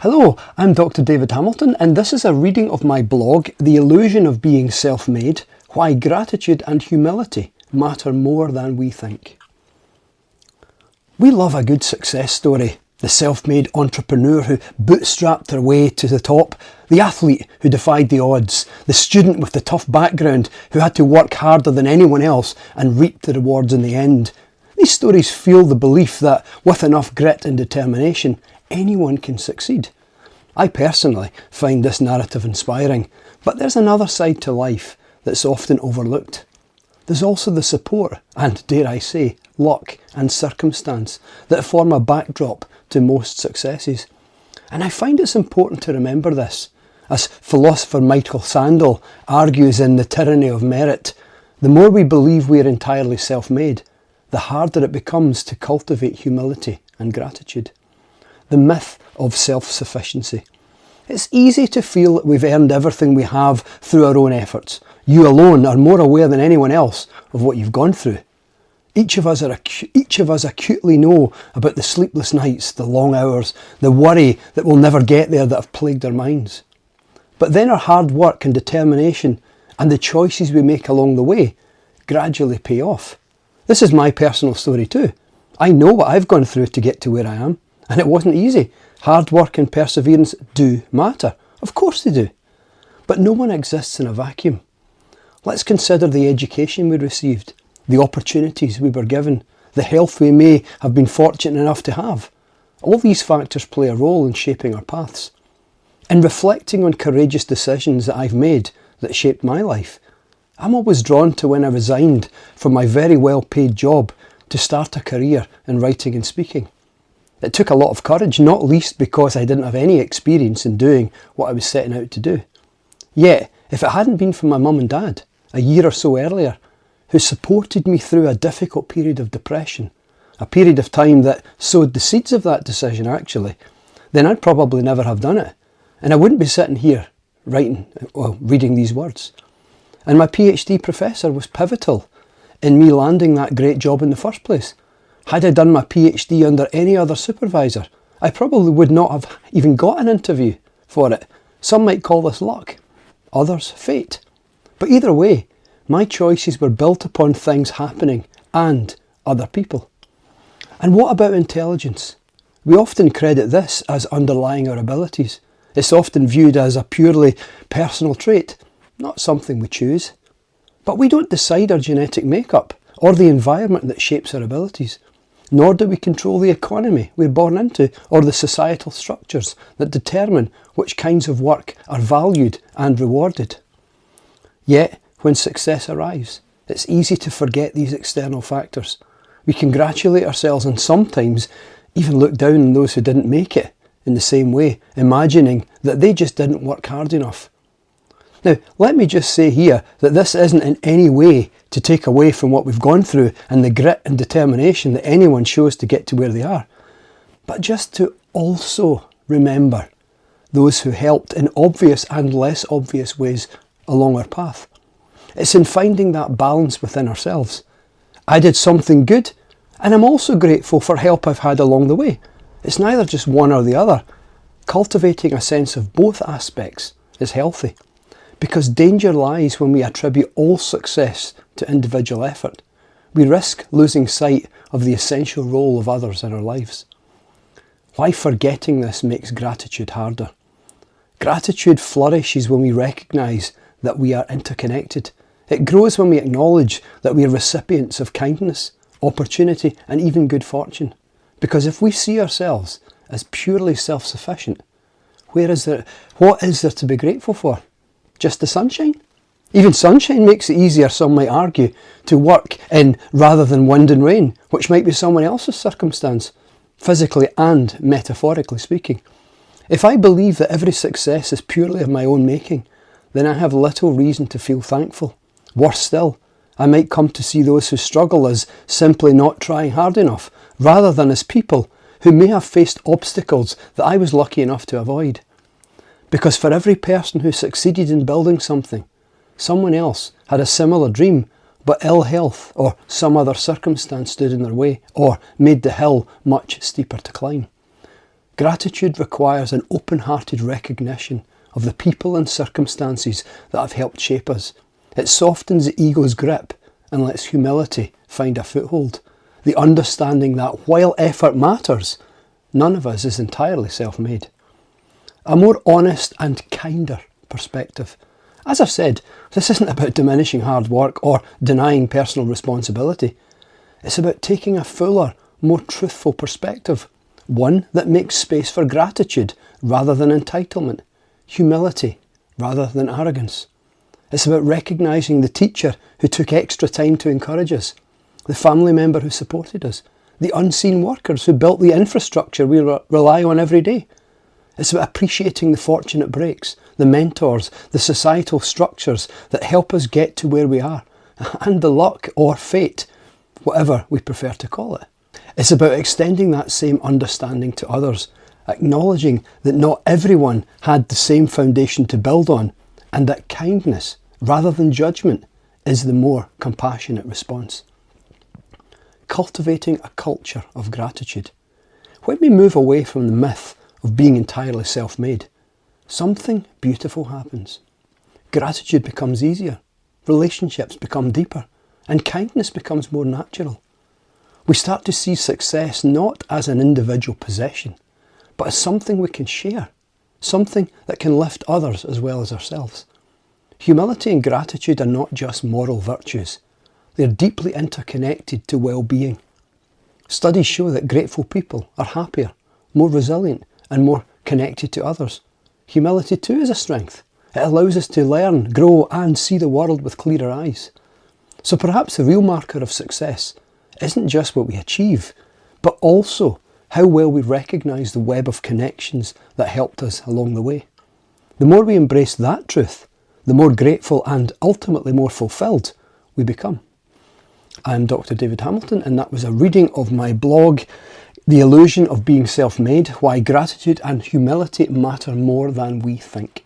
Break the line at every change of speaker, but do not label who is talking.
Hello, I'm Dr. David Hamilton, and this is a reading of my blog, The Illusion of Being Self-Made: Why Gratitude and Humility Matter More Than We Think. We love a good success story. The self-made entrepreneur who bootstrapped their way to the top, the athlete who defied the odds, the student with the tough background who had to work harder than anyone else and reaped the rewards in the end. These stories fuel the belief that with enough grit and determination, anyone can succeed. I personally find this narrative inspiring, but there's another side to life that's often overlooked. There's also the support and, dare I say, luck and circumstance that form a backdrop to most successes. And I find it's important to remember this. As philosopher Michael Sandel argues in The Tyranny of Merit, the more we believe we are entirely self-made, the harder it becomes to cultivate humility and gratitude. The myth of self-sufficiency. It's easy to feel that we've earned everything we have through our own efforts. You alone are more aware than anyone else of what you've gone through. Each of us acutely know about the sleepless nights, the long hours, the worry that we'll never get there that have plagued our minds. But then our hard work and determination and the choices we make along the way gradually pay off. This is my personal story too. I know what I've gone through to get to where I am. And it wasn't easy. Hard work and perseverance do matter. Of course they do. But no one exists in a vacuum. Let's consider the education we received, the opportunities we were given, the health we may have been fortunate enough to have. All these factors play a role in shaping our paths. In reflecting on courageous decisions that I've made that shaped my life, I'm always drawn to when I resigned from my very well-paid job to start a career in writing and speaking. It took a lot of courage, not least because I didn't have any experience in doing what I was setting out to do. Yet, if it hadn't been for my mum and dad, a year or so earlier, who supported me through a difficult period of depression, a period of time that sowed the seeds of that decision actually, then I'd probably never have done it. And I wouldn't be sitting here reading these words. And my PhD professor was pivotal in me landing that great job in the first place. Had I done my PhD under any other supervisor, I probably would not have even got an interview for it. Some might call this luck, others fate. But either way, my choices were built upon things happening and other people. And what about intelligence? We often credit this as underlying our abilities. It's often viewed as a purely personal trait, not something we choose. But we don't decide our genetic makeup or the environment that shapes our abilities. Nor do we control the economy we're born into or the societal structures that determine which kinds of work are valued and rewarded. Yet, when success arrives, it's easy to forget these external factors. We congratulate ourselves and sometimes even look down on those who didn't make it in the same way, imagining that they just didn't work hard enough. Now, let me just say here that this isn't in any way to take away from what we've gone through and the grit and determination that anyone shows to get to where they are, but just to also remember those who helped in obvious and less obvious ways along our path. It's in finding that balance within ourselves. I did something good, and I'm also grateful for help I've had along the way. It's neither just one or the other. Cultivating a sense of both aspects is healthy. Because danger lies when we attribute all success to individual effort. We risk losing sight of the essential role of others in our lives. Why forgetting this makes gratitude harder. Gratitude flourishes when we recognise that we are interconnected. It grows when we acknowledge that we are recipients of kindness, opportunity and even good fortune. Because if we see ourselves as purely self-sufficient, what is there to be grateful for? Just the sunshine? Even sunshine makes it easier, some might argue, to work in rather than wind and rain, which might be someone else's circumstance, physically and metaphorically speaking. If I believe that every success is purely of my own making, then I have little reason to feel thankful. Worse still, I might come to see those who struggle as simply not trying hard enough, rather than as people who may have faced obstacles that I was lucky enough to avoid. Because for every person who succeeded in building something, someone else had a similar dream, but ill health or some other circumstance stood in their way, or made the hill much steeper to climb. Gratitude requires an open-hearted recognition of the people and circumstances that have helped shape us. It softens the ego's grip and lets humility find a foothold. The understanding that while effort matters, none of us is entirely self-made. A more honest and kinder perspective. As I've said, this isn't about diminishing hard work or denying personal responsibility. It's about taking a fuller, more truthful perspective. One that makes space for gratitude rather than entitlement, humility rather than arrogance. It's about recognising the teacher who took extra time to encourage us, the family member who supported us, the unseen workers who built the infrastructure we rely on every day. It's about appreciating the fortunate breaks, the mentors, the societal structures that help us get to where we are, and the luck or fate, whatever we prefer to call it. It's about extending that same understanding to others, acknowledging that not everyone had the same foundation to build on, and that kindness, rather than judgment, is the more compassionate response. Cultivating a culture of gratitude. When we move away from the myth of being entirely self-made, something beautiful happens. Gratitude becomes easier, relationships become deeper, and kindness becomes more natural. We start to see success not as an individual possession, but as something we can share, something that can lift others as well as ourselves. Humility and gratitude are not just moral virtues, they're deeply interconnected to well-being. Studies show that grateful people are happier, more resilient, and more connected to others. Humility too is a strength. It allows us to learn, grow, and see the world with clearer eyes. So perhaps the real marker of success isn't just what we achieve, but also how well we recognise the web of connections that helped us along the way. The more we embrace that truth, the more grateful and ultimately more fulfilled we become. I'm Dr. David Hamilton, and that was a reading of my blog, The Illusion of Being Self-Made, Why Gratitude and Humility Matter More Than We Think.